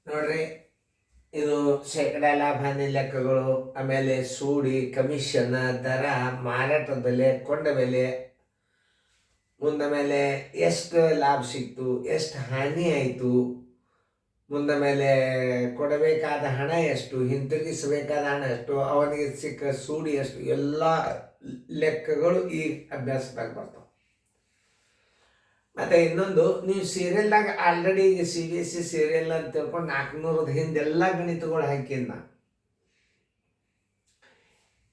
ನೋಡ್ರಿ, ಇದು ಶೇಕಡ ಲಾಭಾನಿ ಲೆಕ್ಕಗಳು, ಆಮೇಲೆ ಸೂಡಿ, ಕಮಿಷನ್, ದರ, ಮಾರಾಟ ಬೆಲೆ, ಕೊಂಡ ಬೆಲೆ, ಮುಂದ ಮೇಲೆ ಎಷ್ಟು ಲಾಭ ಸಿಕ್ತು, ಎಷ್ಟು ಹಾನಿ ಆಯಿತು, ಮುಂದ ಮೇಲೆ ಕೊಡಬೇಕಾದ ಹಣ ಎಷ್ಟು, ಹಿಂತಿರುಗಿಸಬೇಕಾದ ಹಣ ಎಷ್ಟು, ಅವನಿಗೆ ಸಿಕ್ಕ ಸೂಡಿ ಎಷ್ಟು, ಎಲ್ಲ ಲೆಕ್ಕಗಳು ಈ ಅಭ್ಯಾಸದಾಗ ಬರ್ತಾವೆ. ಮತ್ತು ಇನ್ನೊಂದು, ನೀವು ಸೀರಿಯಲ್ದಾಗ ಆಲ್ರೆಡಿ ಈಗ CBSE ಸೀರಿಯಲ್ ಅಂತ ತಿಳ್ಕೊಂಡು 400 ಹಿಂದೆಲ್ಲ ಗಣಿತಗಳು ಹಾಕಿದ್ನ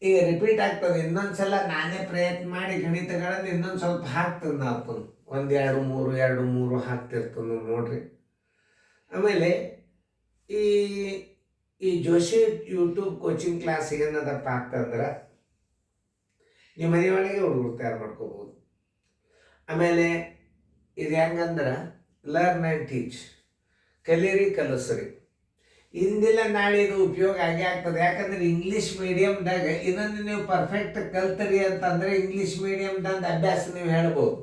ಈಗ ರಿಪೀಟ್ ಆಗ್ತದೆ. ಇನ್ನೊಂದ್ಸಲ ನಾನೇ ಪ್ರಯತ್ನ ಮಾಡಿ ಗಣಿತಗಳನ್ನು ಇನ್ನೊಂದು ಸ್ವಲ್ಪ ಹಾಕ್ತದೆ. ನಾವು 1 2 3 2 3 ಹಾಕ್ತಿರ್ತದೆ ನೋಡ್ರಿ. ಆಮೇಲೆ ಈ ಈ ಜೋಶಿ ಯೂಟ್ಯೂಬ್ ಕೋಚಿಂಗ್ ಕ್ಲಾಸ್ ಏನದಪ್ಪ ಆಗ್ತಂದ್ರೆ, ನೀವು ಮನೆಯೊಳಗೆ ಹುಡುಗರು ತಯಾರು ಮಾಡ್ಕೋಬೋದು. ಆಮೇಲೆ ಇದು ಹೆಂಗಂದ್ರೆ ಲರ್ನ್ ಆ್ಯಂಡ್ ಟೀಚ್, ಕಲೀರಿ ಕಲಿಸ್ರಿ. ಇಂದಿಲ್ಲ ನಾಳೆ ಇದು ಉಪಯೋಗ ಆಗೇ ಆಗ್ತದೆ. ಯಾಕಂದ್ರೆ ಇಂಗ್ಲೀಷ್ ಮೀಡಿಯಮ್ದಾಗ ಇದನ್ನು ನೀವು ಪರ್ಫೆಕ್ಟ್ ಕಲ್ತರಿ ಅಂತಂದರೆ ಇಂಗ್ಲೀಷ್ ಮೀಡಿಯಮ್ದಂದು ಅಭ್ಯಾಸ ನೀವು ಹೇಳ್ಬೋದು.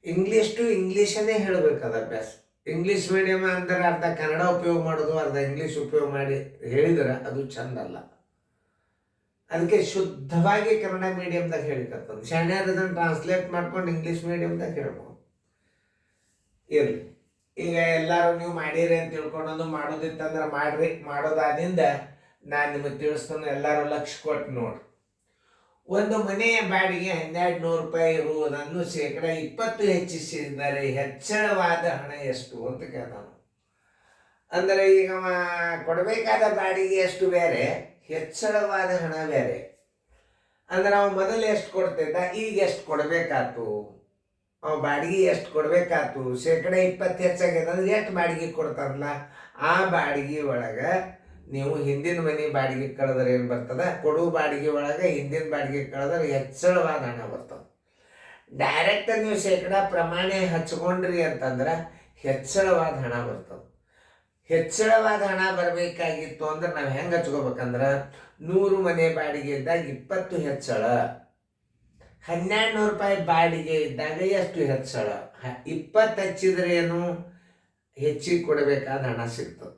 ಇಂಗ್ಲೀಷ್ ಟು ಇಂಗ್ಲೀಷನ್ನೇ ಹೇಳಬೇಕದು ಅಭ್ಯಾಸ. ಇಂಗ್ಲೀಷ್ ಮೀಡಿಯಮ್ ಅಂದ್ರೆ ಅರ್ಧ ಕನ್ನಡ ಉಪಯೋಗ ಮಾಡೋದು, ಅರ್ಧ ಇಂಗ್ಲೀಷ್ ಉಪಯೋಗ ಮಾಡಿ ಹೇಳಿದ್ರೆ ಅದು ಚಂದಲ್ಲ. ಅದಕ್ಕೆ ಶುದ್ಧವಾಗಿ ಕನ್ನಡ ಮೀಡಿಯಮ್ದಾಗ ಹೇಳಿಕತ್ತದು. ಶಾಣ್ಯರು ಇದನ್ನು ಟ್ರಾನ್ಸ್ಲೇಟ್ ಮಾಡ್ಕೊಂಡು ಇಂಗ್ಲೀಷ್ ಮೀಡಿಯಮ್ದಾಗ ಹೇಳ್ಬೋದು. ಇರಲಿ, ಈಗ ಎಲ್ಲರೂ ನೀವು ಮಾಡಿರಿ ಅಂತ ತಿಳ್ಕೊಂಡು ಮಾಡೋದಿತ್ತಂದ್ರೆ ಮಾಡ್ರಿ. ಮಾಡೋದಾದಿಂದ ನಾನು ನಿಮಗೆ ತಿಳಿಸ್ತಾನೆ, ಎಲ್ಲರೂ ಲಕ್ಷ ಕೊಟ್ಟು ನೋಡ್ರಿ. ಒಂದು ಮನೆಯ ಬಾಡಿಗೆ 1200 ರೂಪಾಯಿ ಇರುವುದನ್ನು ಶೇಕಡ 20 ಹೆಚ್ಚಿಸಿದರೆ ಹೆಚ್ಚಳವಾದ ಹಣ ಎಷ್ಟು ಅಂತ ಕೇಳ್ತಾನು. ಅಂದರೆ ಈಗ ಕೊಡಬೇಕಾದ ಬಾಡಿಗೆ ಎಷ್ಟು ಬೇರೆ, ಹೆಚ್ಚಳವಾದ ಹಣ ಬೇರೆ. ಅಂದ್ರೆ ಅವ ಮೊದಲು ಎಷ್ಟು ಕೊಡ್ತಿದ್ದ, ಈಗ ಎಷ್ಟು ಕೊಡಬೇಕಾತು, ಅವ ಬಾಡಿಗೆ ಎಷ್ಟು ಕೊಡಬೇಕಾತು, ಶೇಕಡ 20 ಹೆಚ್ಚಾಗ್ಯದ ಅಂದ್ರೆ ಎಷ್ಟು ಬಾಡಿಗೆ ಕೊಡ್ತಾರಲ್ಲ, ಆ ಬಾಡಿಗೆ ಒಳಗೆ ನೀವು ಹಿಂದಿನ ಮನೆ ಬಾಡಿಗೆ ಕಳೆದ್ರೆ ಏನು ಬರ್ತದೆ, ಕೊಡುವ ಬಾಡಿಗೆ ಒಳಗೆ ಹಿಂದಿನ ಬಾಡಿಗೆ ಕಳೆದ್ರೆ ಹೆಚ್ಚಳವಾದ ಹಣ ಬರ್ತದೆ. ಡೈರೆಕ್ಟ್ ನೀವು ಶೇಕಡ ಪ್ರಮಾಣ ಹಚ್ಕೊಂಡ್ರಿ ಅಂತಂದ್ರೆ ಹೆಚ್ಚಳವಾದ ಹಣ ಬರ್ತದೆ. ಹೆಚ್ಚಳವಾದ ಹಣ ಬರಬೇಕಾಗಿತ್ತು ಅಂದ್ರೆ ನಾವು ಹೆಂಗೆ ಹಚ್ಕೋಬೇಕಂದ್ರೆ, 100 ಮನೆ ಬಾಡಿಗೆ ಇದ್ದಾಗ 20 ಹೆಚ್ಚಳ, 1200 ರೂಪಾಯಿ ಬಾಡಿಗೆ ಇದ್ದಾಗ ಎಷ್ಟು ಹೆಚ್ಚಳ, 20 ಹಚ್ಚಿದ್ರೆ ಏನು ಹೆಚ್ಚಿಗೆ ಕೊಡಬೇಕಾದ ಹಣ ಸಿಗ್ತದೆ.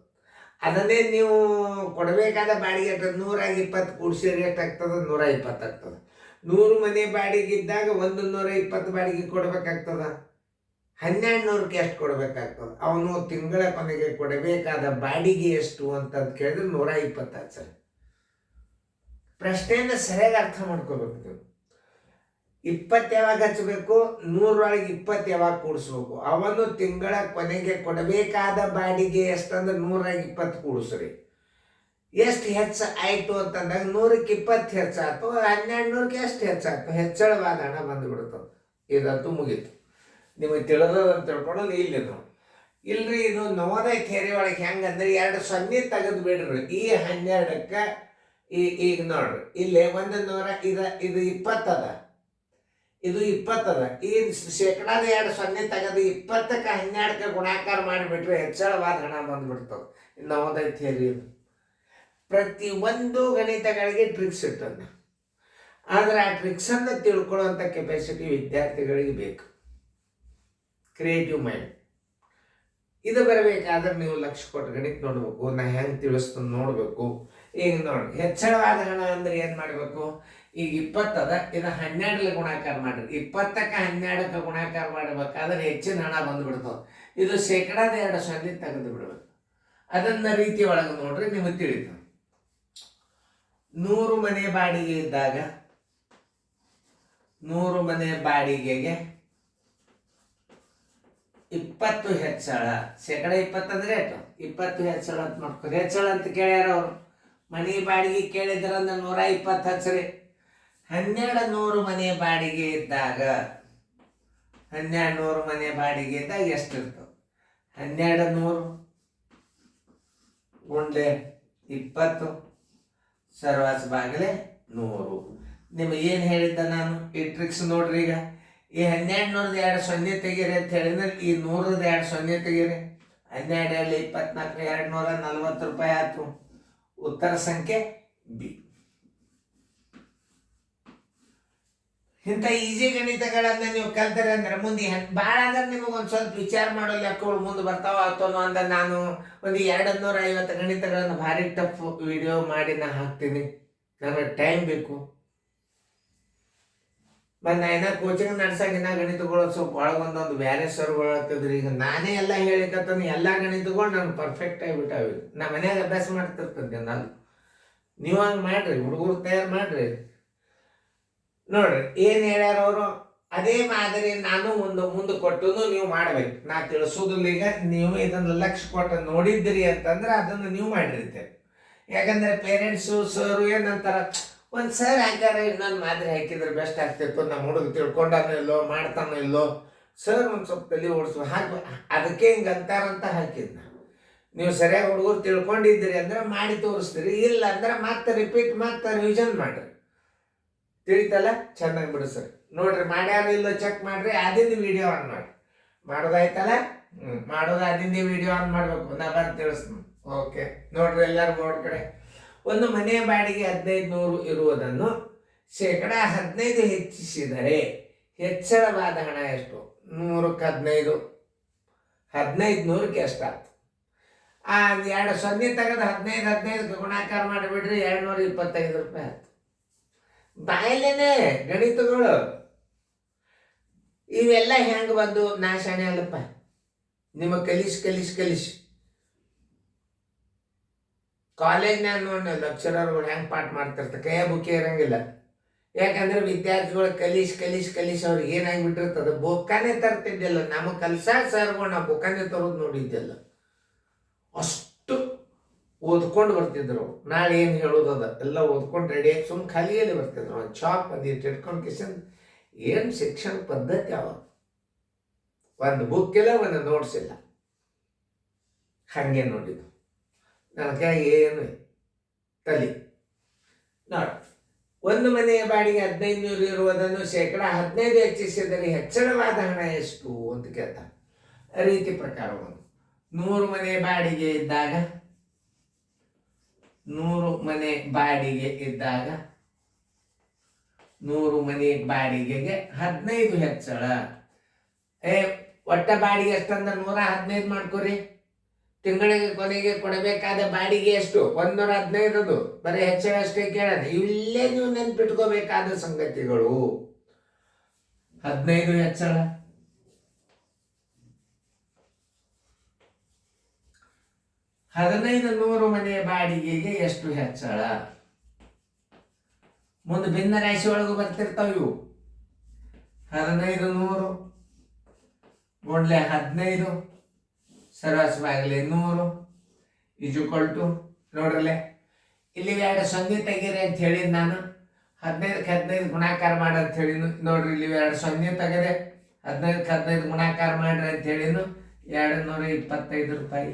ಅದನ್ನೇ ನೀವು ಕೊಡಬೇಕಾದ ಬಾಡಿಗೆ 100 20 ಕೂಡಿಸಿದ್ರೆ ಎಷ್ಟಾಗ್ತದೆ, 120 ಆಗ್ತದೆ. 100 ಮನೆ ಬಾಡಿಗೆ ಇದ್ದಾಗ 120 ಬಾಡಿಗೆ ಕೊಡಬೇಕಾಗ್ತದೆ. 1200ಕ್ಕೆ ಎಷ್ಟು ಕೊಡಬೇಕಾಗ್ತದೆ. ಅವನು ತಿಂಗಳ ಕೊನೆಗೆ ಕೊಡಬೇಕಾದ ಬಾಡಿಗೆ ಎಷ್ಟು ಅಂತಂದು ಕೇಳಿದ್ರೆ 120 ಹಚ್ಚಾರೆ. ಪ್ರಶ್ನೆಯನ್ನು ಸರಿಯಾಗಿ ಅರ್ಥ ಮಾಡ್ಕೋಬೇಕು ನೀವು. 20 ಯಾವಾಗ ಹಚ್ಚಬೇಕು, 100 20 ಯಾವಾಗ ಕೂಡಿಸ್ಬೇಕು. ಅವನು ತಿಂಗಳ ಕೊನೆಗೆ ಕೊಡಬೇಕಾದ ಬಾಡಿಗೆ ಎಷ್ಟಂದ್ರೆ 120 ಕೂಡಿಸ್ರಿ. ಎಷ್ಟು ಹೆಚ್ಚು ಆಯಿತು ಅಂತಂದಾಗ 100ಕ್ಕೆ 20 ಹೆಚ್ಚಾಯ್ತು, 1200ಕ್ಕೆ ಎಷ್ಟು ಹೆಚ್ಚಾಯ್ತು, ಹೆಚ್ಚಳವಾದ ಹಣ ಬಂದುಬಿಡ್ತದೆ. ಇದಂತೂ ಮುಗೀತು. ನಿಮಗೆ ತಿಳಿದಂತ ತಿಳ್ಕೊಳ್ಳೋದು ಇಲ್ಲಿದು. ಇಲ್ರಿ, ಇದು ನವೋದಯ ಥಿಯರಿ ಒಳಗೆ ಹೆಂಗಂದ್ರೆ 2 0 ತೆಗೆದು ಬಿಡ್ರಿ. ಈ 12ಕ್ಕೆ ಈಗ ನೋಡ್ರಿ, ಇಲ್ಲಿ 100 ಇದು 20 ಅದ, ಇದು 20 ಅದ. ಈ ಶೇಕಡಾದ 2 0 ತೆಗೆದು 20ಕ್ಕೆ 12ಕ್ಕೆ ಗುಣಾಕಾರ ಮಾಡಿಬಿಟ್ರೆ ಹೆಚ್ಚಳವಾದ ಹಣ ಬಂದ್ಬಿಡ್ತದೆ. ನವೋದಯ ಥಿಯರಿ ಇದು. ಪ್ರತಿಯೊಂದು ಗಣಿತಗಳಿಗೆ ಟ್ರಿಕ್ಸ್ ಇಟ್ಟದ. ಆದರೆ ಆ ಟ್ರಿಕ್ಸನ್ನು ತಿಳ್ಕೊಳ್ಳುವಂಥ ಕೆಪಾಸಿಟಿ ವಿದ್ಯಾರ್ಥಿಗಳಿಗೆ ಬೇಕು. ಕ್ರಿಯೇಟಿವ್ ಮೈಂಡ್ ಇದು ಬರಬೇಕಾದ್ರೆ ನೀವು ಲಕ್ಷ ಕೊಟ್ಟು ಗಣಿತ ನೋಡ್ಬೇಕು. ನಾ ಹೆಂಗೆ ತಿಳಿಸ್ತು ನೋಡ್ಬೇಕು. ಈಗ ನೋಡಿ, ಹೆಚ್ಚಳವಾದ ಹಣ ಅಂದ್ರೆ ಏನು ಮಾಡಬೇಕು, ಈಗ 20 ಅದ, ಇದು 12ಕ್ಕೆ ಗುಣಾಕಾರ ಮಾಡ್ರಿ. 20ಕ್ಕೆ 12ಕ್ಕೆ ಗುಣಾಕಾರ ಮಾಡಬೇಕಾದ್ರೆ ಹೆಚ್ಚಿನ ಹಣ ಬಂದುಬಿಡ್ತದೆ. ಇದು ಶೇಕಡಾದ 2 0 ತೆಗೆದು ಬಿಡ್ಬೇಕು. ಅದನ್ನ ರೀತಿ ಒಳಗೆ ನೋಡ್ರಿ, ನಿಮಗೆ ತಿಳಿತು. 100 ಮನೆ ಬಾಡಿಗೆ ಇದ್ದಾಗ 100 ಮನೆ ಬಾಡಿಗೆಗೆ 20 ಹೆಚ್ಚಳ, ಶೇಕಡ 20 ಅಂದ್ರೆ ಎಷ್ಟು, 20 ಹೆಚ್ಚಳ ಅಂತ ಮಾಡ್ಕೊಂಡು. ಹೆಚ್ಚಳ ಅಂತ ಕೇಳ್ಯಾರ ಅವರು. ಮನೆ ಬಾಡಿಗೆ ಕೇಳಿದ್ರಂದ್ರೆ 120 ಹಚ್ಚ್ರಿ. 1200 ಮನೆ ಬಾಡಿಗೆ ಇದ್ದಾಗ 1200 ಮನೆ ಬಾಡಿಗೆ ಇದ್ದಾಗ ಎಷ್ಟಿರ್ತದೆ, 1200 ಗುಂಡೆ 20 ಸರ್ವಾಸ ಬಾಗಿಲೆ 100. ನಿಮಗೆ ಏನು ಹೇಳಿದ್ದ ನಾನು, ಈ ಟ್ರಿಕ್ಸ್ ನೋಡ್ರಿ. ಈಗ ಈ 1200 2 0 ತೆಗೀರಿ ಅಂತ ಹೇಳಿದ್ರೆ ಈ 100 2 0 ತೆಗೀರಿ. 12 24 240 ರೂಪಾಯಿ ಆಯ್ತು. ಉತ್ತರ ಸಂಖ್ಯೆ ಬಿ. ಇಂಥ ಈಸಿ ಗಣಿತಗಳನ್ನ ನೀವು ಕಲ್ತಾರೆ ಅಂದ್ರೆ ಮುಂದೆ ಭಾಳ ಅಂದ್ರೆ ನಿಮಗೆ ಒಂದು ಸ್ವಲ್ಪ ವಿಚಾರ ಮಾಡೋ ಲೆಕ್ಕಗಳು ಮುಂದೆ ಬರ್ತಾವ ಅಥವಾ ಅಂದ್ರೆ ನಾನು ಒಂದು 250 ಗಣಿತಗಳನ್ನು ಭಾರಿ ಟಫ್ ವಿಡಿಯೋ ಮಾಡಿ ನಾ ಹಾಕ್ತೀನಿ. ನನಗೆ ಟೈಮ್ ಬೇಕು. ಮತ್ತು ನಾ ಏನಾರು ಕೋಚಿಂಗ್ ನಡ್ಸಂಗಿನ್ನ ಗಣಿತಗಳು ಸ್ವಲ್ಪ ಒಳಗೊಂದೊಂದು ಬೇರೆ ಸರ್ಗಳು ಆಗ್ತದ್ರಿ. ಈಗ ನಾನೇ ಎಲ್ಲ ಹೇಳಿಕತ್ತಾನೆ, ಎಲ್ಲ ಗಣಿತಗಳು ನಾನು ಪರ್ಫೆಕ್ಟ್ ಆಗಿಬಿಟ್ಟಾವೆ. ನಾ ಮನ್ಯಾಗ ಅಭ್ಯಾಸ ಮಾಡ್ತಿರ್ತೇನೆ ನಾನು. ನೀವು ಹಂಗೆ ಮಾಡ್ರಿ, ಹುಡುಗರು ತಯಾರು ಮಾಡ್ರಿ. ನೋಡ್ರಿ ಏನು ಹೇಳ್ಯಾರ ಅವರು, ಅದೇ ಮಾದರಿ ನಾನು ಮುಂದೆ ಕೊಟ್ಟು ನೀವು ಮಾಡ್ಬೇಕು. ನಾ ತಿಳಿಸೋದಿಲ್ಲ. ಈಗ ನೀವು ಇದನ್ನು ಲಕ್ಷ ಕೊಟ್ಟು ನೋಡಿದ್ದೀರಿ ಅಂತಂದ್ರೆ ಅದನ್ನು ನೀವು ಮಾಡಿರ್ತೇವೆ. ಯಾಕಂದ್ರೆ ಪೇರೆಂಟ್ಸು ಸರು ಏನಂತಾರ, ಒಂದು ಸರ್ ಹಾಕ್ಯಾರ ಇನ್ನೊಂದು ಮಾದರಿ ಹಾಕಿದ್ರೆ ಬೆಸ್ಟ್ ಆಗ್ತಿತ್ತು, ನಮ್ಮ ಹುಡುಗ ತಿಳ್ಕೊಂಡಾನೋ ಇಲ್ಲೋ ಮಾಡ್ತಾನೋ ಇಲ್ಲೋ, ಸರ್ ಒಂದು ಸ್ವಲ್ಪ ತಲೆ ಓಡಿಸುವ ಹಾಕಿ ಅದಕ್ಕೆ ಹಿಂಗೆ ಅಂತಾರಂತ ಹಾಕಿದ್ ನಾನು. ನೀವು ಸರಿಯಾಗಿ ಹುಡುಗರು ತಿಳ್ಕೊಂಡಿದ್ದೀರಿ ಅಂದ್ರೆ ಮಾಡಿ ತೋರಿಸ್ತೀರಿ, ಇಲ್ಲ ಅಂದ್ರೆ ಮತ್ತೆ ರಿಪೀಟ್ ಮತ್ತೆ ರಿವಿಷನ್ ಮಾಡಿರಿ. ತಿಳಿತಲ್ಲ, ಚೆನ್ನಾಗಿ ಬಿಡಿಸ್ರಿ. ನೋಡ್ರಿ ಮಾಡ್ಯಾರ ಇಲ್ಲೋ ಚೆಕ್ ಮಾಡ್ರಿ. ಆದಿಂದ ವಿಡಿಯೋ ಆನ್ ಮಾಡಿ. ಮಾಡೋದಾಯ್ತಲ್ಲ, ಮಾಡೋದು ಆದಿಂದ ವಿಡಿಯೋ ಆನ್ ಮಾಡಬೇಕು. ನಾ ಬಂದು ತಿಳಿಸ್ತೀನಿ. ಓಕೆ ನೋಡ್ರಿ ಎಲ್ಲರೂ ಬೋರ್ಡ್ ಕಡೆ. ಒಂದು ಮನೆಯ ಬಾಡಿಗೆ 1500 ಇರುವುದನ್ನು 15% ಹೆಚ್ಚಿಸಿದರೆ ಹೆಚ್ಚಳವಾದ ಹಣ ಎಷ್ಟು? 100ಕ್ಕೆ 15, 1500ಕ್ಕೆ ಎಷ್ಟಾಗ್ತದೆ? ಆ 2 ಸೊನ್ನೆ ತೆಗೆದು 15 ಗುಣಾಕಾರ ಮಾಡಿಬಿಡ್ರಿ, 225 ರೂಪಾಯಿ ಆಯ್ತು. ಬಾಯಲ್ಲೇನೆ ಗಣಿತಗಳು ಇವೆಲ್ಲ ಹೆಂಗೆ ಬಂದು ನಾಶಾಣೆ ಅಲ್ಲಪ್ಪ. ನಿಮಗೆ ಕಲಿಸಿ ಕಾಲೇಜ್ನಾಗ ನೋಡಿ ಲೆಕ್ಚರರ್ಗಳು ಹೆಂಗೆ ಪಾಠ ಮಾಡ್ತಿರ್ತಾರೆ, ಕೈಯ ಬುಕ್ಕೇ ಇರಂಗಿಲ್ಲ. ಯಾಕಂದ್ರೆ ವಿದ್ಯಾರ್ಥಿಗಳು ಕಲಿಸಿ ಅವ್ರಿಗೆ ಏನಾಗಿಬಿಟ್ಟಿರ್ತದೆ, ಬುಕ್ಕನೇ ತರ್ತಿದ್ದಿಲ್ಲ. ನಮಗೆ ಕಲ್ಸಾಕ ಸರ್ಗಳು ನಾವು ಬುಕ್ಕನೇ ತರೋದು ನೋಡಿದ್ದೆಲ್ಲ. ಅಷ್ಟು ಓದ್ಕೊಂಡು ಬರ್ತಿದ್ರು. ನಾಳೆ ಏನು ಹೇಳೋದದ ಎಲ್ಲ ಓದ್ಕೊಂಡು ರೆಡಿಯಾಗಿ ಸುಮ್ಮನೆ ಖಾಲಿಯಲ್ಲಿ ಬರ್ತಿದ್ರು. ಒಂದು ಚಾಕ್ ಒಂದು ಇಟ್ಕೊಂಡು ಕಿಶನ್. ಏನು ಶಿಕ್ಷಣ ಪದ್ಧತಿ ಅವ, ಒಂದು ಬುಕ್ ಇಲ್ಲ, ಒಂದು ನೋಟ್ಸ್ ಇಲ್ಲ, ಹಾಗೆ ನೋಡಿದ್ದು. ನನ್ನ ಕೈ ಏನು ತಲೆ ನೋಡಿ. ಒಂದು ಮನೆಯ ಬಾಡಿಗೆ 1500 ಇರುವುದನ್ನು 15% ಹೆಚ್ಚಿಸಿದರೆ ಹೆಚ್ಚಳವಾದ ಹಣ ಎಷ್ಟು ಅಂತ ಕೇಳ್ತಾರೆ. ರೀತಿ ಪ್ರಕಾರ 100 ಮನೆ ಬಾಡಿಗೆ ಇದ್ದಾಗ 100 ಮನೆ ಬಾಡಿಗೆಗೆ 15 ಹೆಚ್ಚಳ. ಒಟ್ಟ ಬಾಡಿಗೆ ಎಷ್ಟಂದ್ರೆ 115 ಮಾಡ್ಕೊರಿ. ತಿಂಗಳಿಗೆ ಕೊನೆಗೆ ಕೊಡಬೇಕಾದ ಬಾಡಿಗೆ ಎಷ್ಟು? 115. ಬರೀ ಹೆಚ್ಚಳ ಅಷ್ಟೇ ಕೇಳೋಣ. ಇಲ್ಲೇ ನೀವು ನೆನ್ಪಿಟ್ಕೋಬೇಕಾದ ಸಂಗತಿಗಳು. 15 ಹೆಚ್ಚಳ, 1500 ಮನೆಯ ಬಾಡಿಗೆಗೆ ಎಷ್ಟು ಹೆಚ್ಚಳ? ಮುಂದೆ ಭಿನ್ನ ರಾಶಿ ಒಳಗೂ ಬರ್ತಿರ್ತಾವ ಇವು. 1500 ಗುಂಡ್ಲೆ 15 ಸರಾಸರಿಯಾಗಲಿ 100 = ನೋಡ್ರಲ್ಲೇ ಇಲ್ಲಿ 2 ಸೊನ್ನೆ ತೆಗೀರಿ ಅಂತ ಹೇಳಿದ್ ನಾನು. 15ಕ್ಕೆ 15 ಗುಣಾಕಾರ ಮಾಡಿ ಅಂತ ಹೇಳಿನು. ನೋಡ್ರಿ ಇಲ್ಲಿ 2 ಸೊನ್ನೆ ತೆಗೆದೆ, 15ಕ್ಕೆ 15 ಗುಣಾಕಾರ ಮಾಡ್ರಿ ಅಂತ ಹೇಳಿನು. 225 ರೂಪಾಯಿ.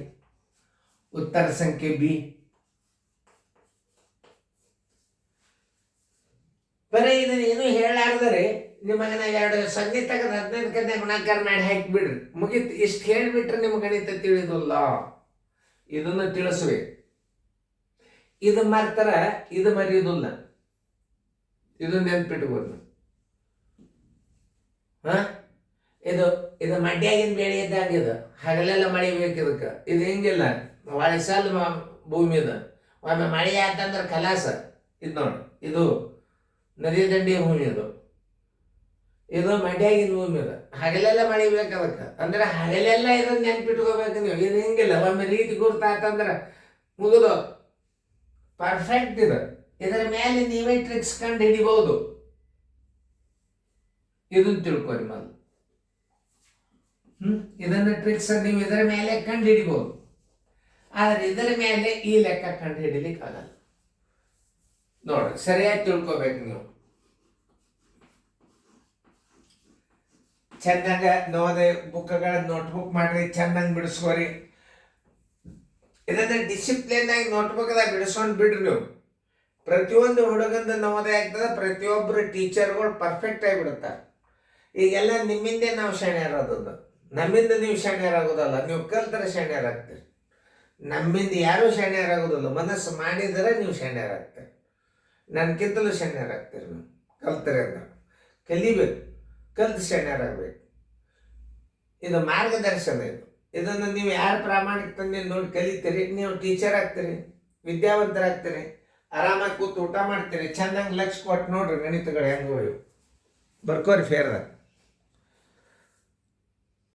ಉತ್ತರ ಸಂಖ್ಯೆ ಬಿ. ಬರೀ ಇದನ್ನ ಏನು ಹೇಳಾರ್ದರೆ ನಿಮಗೆ 2 ಸೊನ್ನೆ ತೆಗೆದು 15ಕ್ಕೆ ಗುಣಾಕಾರ ಮಾಡಿ ಹಾಕಿಬಿಡ್ರಿ, ಮುಗೀತು. ಇಷ್ಟು ಹೇಳಿಬಿಟ್ರೆ ನಿಮ್ಗೆ ಗಣಿತ ತಿಳಿದಿಲ್ಲ. ಇದನ್ನು ತಿಳಿಸುವೆ. ಇದು ಮಾಡ್ತಾರ, ಇದು ಮರೆಯೋದಿಲ್ಲ. ಇದು ನೆನ್ಪಿಟ್ಬೋದು. ಇದು ಮಡ್ಯಾಗಿನ ಬೆಳೆ ಇದ್ದಾಗ ಇದು ಹಗಲೆಲ್ಲ ಮಳೆ ಬೇಕು ಇದಕ್ಕೆ. ಇದು ಹಿಂಗಿಲ್ಲ, ಒಳಸಾಲ ಭೂಮಿ ಇದು. ಒಮ್ಮೆ ಮಳೆ ಆತಂದ್ರೆ ಕಲಾಸ. ಇದು ನೋಡಿ, ಇದು ನದಿ ದಂಡೆಯ ಭೂಮಿ. ಇದು ಮಡ್ಯಾಗಿನ ಭೂಮಿ. ಇದು ಹಗಲೆಲ್ಲ ಮಳೆ ಬೇಕು ಅದಕ್ಕೆ. ಅಂದ್ರೆ ಹಗಲೆಲ್ಲ ಇದನ್ನ ನೆನ್ಪಿಟ್ಕೋಬೇಕು ನೀವು. ಇದು ಹಿಂಗಿಲ್ಲ, ಒಮ್ಮೆ ರೀತಿ ಗುರ್ತಾತಂದ್ರೆ ಮುಗಿದು ಪರ್ಫೆಕ್ಟ್. ಇದು ಇದರ ಮೇಲೆ ನೀವೇ ಟ್ರಿಕ್ಸ್ ಕಂಡು ಹಿಡಿಬಹುದು. ಇದನ್ನ ತಿಳ್ಕೊರಿ ಮೊದಲು. ಇದನ್ನ ಟ್ರಿಕ್ಸ್ ನೀವು ಇದರ ಮೇಲೆ ಕಂಡು ಹಿಡಿಬಹುದು. ಆದ್ರೆ ಇದರ ಮೇಲೆ ಈ ಲೆಕ್ಕ ಕಂಡು ಹಿಡಿಲಿಕ್ಕೆ ಆಗಲ್ಲ. ನೋಡ್ರಿ, ಸರಿಯಾಗಿ ತಿಳ್ಕೊಬೇಕು ನೀವು. ಚೆನ್ನಾಗ ನವೋದಯ ಬುಕ್ಗಳ ನೋಟ್ಬುಕ್ ಮಾಡ್ರಿ, ಚೆನ್ನಾಗಿ ಬಿಡಿಸ್ಕೋರಿ. ಇದನ್ನ ಡಿಸಿಪ್ಲಿನ್ ಆಗಿ ನೋಟ್ಬುಕ್ದಾಗ ಬಿಡಿಸ್ಕೊಂಡು ಬಿಡ್ರಿ ನೀವು. ಪ್ರತಿಯೊಂದು ಹುಡುಗಂದು ನವೋದಯ ಆಗ್ತದೆ. ಪ್ರತಿಯೊಬ್ಬರು ಟೀಚರ್ಗಳು ಪರ್ಫೆಕ್ಟ್ ಆಗಿ ಬಿಡುತ್ತಾರೆ. ಈಗೆಲ್ಲ ನಿಮ್ಮಿಂದೇ ನಾವು ಶಾಣ್ಯರಾದದ್ದು. ನಮ್ಮಿಂದ ನೀವು ಶಾಣ್ಯರಾಗೋದಲ್ಲ, ನೀವು ಕಲ್ತರೆ ಶಾಣ್ಯರಾಗ್ತೀರಿ. ನಮ್ಮಿಂದ ಯಾರೂ ಶಾಣ್ಯರಾಗೋದಿಲ್ಲ. ಮನಸ್ಸು ಮಾಡಿದರೆ ನೀವು ಶಾಣ್ಯರಾಗ್ತೀರಿ. ನನ್ಗಿಂತಲೂ ಶಾಣ್ಯರಾಗ್ತೀರಿ ನೀವು ಕಲ್ತರೆ ಅಂದ್ರೆ. ಕಲಿಬೇಕು, ಕಲ್ತು ಶಾಣ್ಯರಾಗಬೇಕು. ಇದು ಮಾರ್ಗದರ್ಶನ. ಇದನ್ನು ನೀವು ಯಾರು ಪ್ರಾಮಾಣಿಕ ತಂದೆ ನೋಡಿ ಕಲಿತೀರಿ, ನೀವು ಟೀಚರ್ ಆಗ್ತೀರಿ, ವಿದ್ಯಾವಂತರಾಗ್ತೀರಿ, ಆರಾಮಾಗಿ ಕೂತು ಊಟ ಮಾಡ್ತೀರಿ, ಚೆನ್ನಾಗಿ ಲಕ್ಷ ಕೊಟ್ಟು ನೋಡ್ರಿ ಗಣಿತಗಳು ಹೆಂಗೆ ಬರ್ಕೋರಿ ಫೇರ್ದಾಗ.